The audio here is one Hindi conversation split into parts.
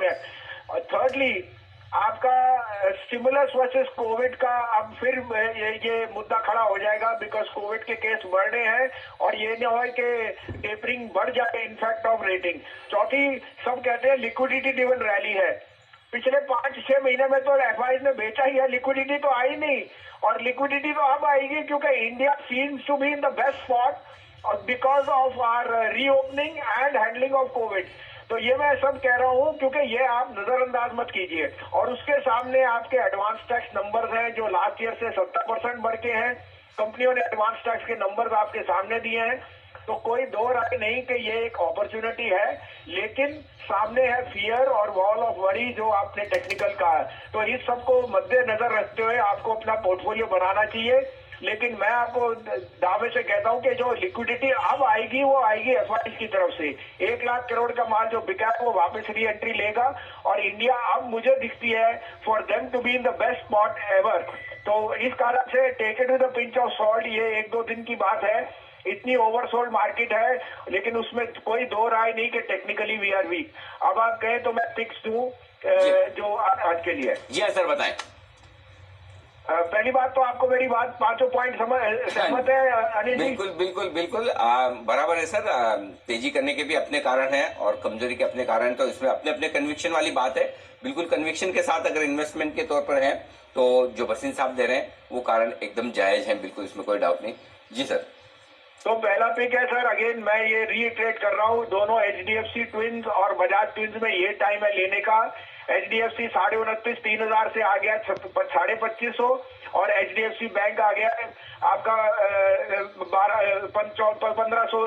सम्यक। और थर्डली आपका स्टिमुलस वर्सेस कोविड का अब फिर ये मुद्दा खड़ा हो जाएगा, बिकॉज कोविड के केस बढ़ रहे हैं और ये नहीं हो कि टेपरिंग बढ़ जाए इनफैक्ट ऑफ रेटिंग। चौथी, सब कहते हैं लिक्विडिटी ड्रिवन रैली है। पिछले 5-6 महीने में तो एफआई ने बेचा ही है, लिक्विडिटी तो आई नहीं। और लिक्विडिटी तो अब आएगी क्योंकि India seems to be in the best spot because of our reopening and handling of Covid. तो ये मैं सब कह रहा हूँ क्योंकि ये आप नजरअंदाज मत कीजिए। और उसके सामने आपके एडवांस टैक्स नंबर्स हैं जो लास्ट ईयर से 70% बढ़ के हैं। कंपनियों ने एडवांस टैक्स के नंबर्स आपके सामने दिए हैं। तो कोई दो राय नहीं कि ये एक अपॉर्चुनिटी है, लेकिन सामने है फियर और वॉल ऑफ वरी जो आपने टेक्निकल कहा है। तो इस सबको मद्देनजर रखते हुए आपको अपना पोर्टफोलियो बनाना चाहिए। लेकिन मैं आपको दावे से कहता हूं कि जो लिक्विडिटी अब आएगी वो आएगी एफआई की तरफ से। 1 लाख करोड़ का माल जो बिका है वो वापस री एंट्री लेगा और इंडिया अब मुझे दिखती है for them to be in the best spot ever. तो इस कारण से take it with a pinch of salt, ये 1-2 दिन की बात है। इतनी ओवरसोल्ड मार्केट है, लेकिन उसमें कोई दो राय नहीं कि टेक्निकली वी आर वीक। अब आप कहें तो मैं फिक्स दूं जो आज के लिए। जी सर बताएं। पहली बात तो आपको मेरी बात पांचों पॉइंट सहमत है अनिल जी? बिल्कुल बिल्कुल बिल्कुल बराबर है सर। तेजी करने के भी अपने कारण हैं और कमजोरी के अपने कारण, तो इसमें अपने अपने कन्विक्शन वाली बात है। बिल्कुल कन्विक्शन के साथ अगर इन्वेस्टमेंट के तौर पर है तो जो बसिन साहब दे रहे हैं वो कारण एकदम जायज है, बिल्कुल इसमें कोई डाउट नहीं। जी सर। तो पहला पिक है सर, अगेन मैं ये रीइटरेट कर रहा हूँ, दोनों एचडीएफसी ट्विंस और बजाज ट्विंस में ये टाइम है लेने का। एचडीएफसी 29.5 3,000 से आ गया 2500 और एचडीएफसी बैंक आ गया आपका 1500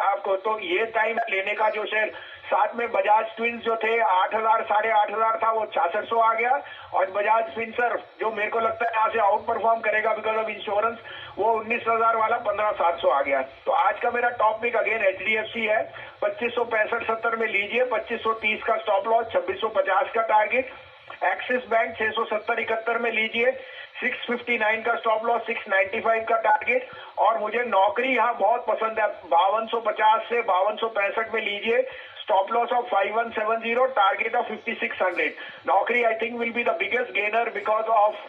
आपको। तो ये टाइम लेने का जो शेयर, साथ में बजाज ट्विंस जो थे 8,000 8,500 था वो 6600 आ गया। और बजाज फिनसर्व जो मेरे को लगता है यहाँ से आउट परफॉर्म करेगा बिकॉज ऑफ इंश्योरेंस, वो 19,000 वाला 15,700 आ गया। तो आज का मेरा टॉप पिक अगेन एचडीएफसी है। 2565-70 में लीजिए, 2530 का स्टॉप लॉस, 2650 का टारगेट। एक्सिस बैंक 670-71 में लीजिए, 659 का स्टॉप लॉस, 695 का टारगेट। और मुझे नौकरी यहाँ बहुत पसंद है, 5250 से 5265 में लीजिए, stop loss of 5170, target of 5600. Naukri I think will be the biggest gainer because of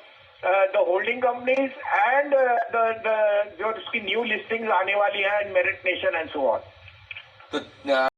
the holding companies and the जो उसकी new listings आने वाली हैं, Merit Nation and so on. तो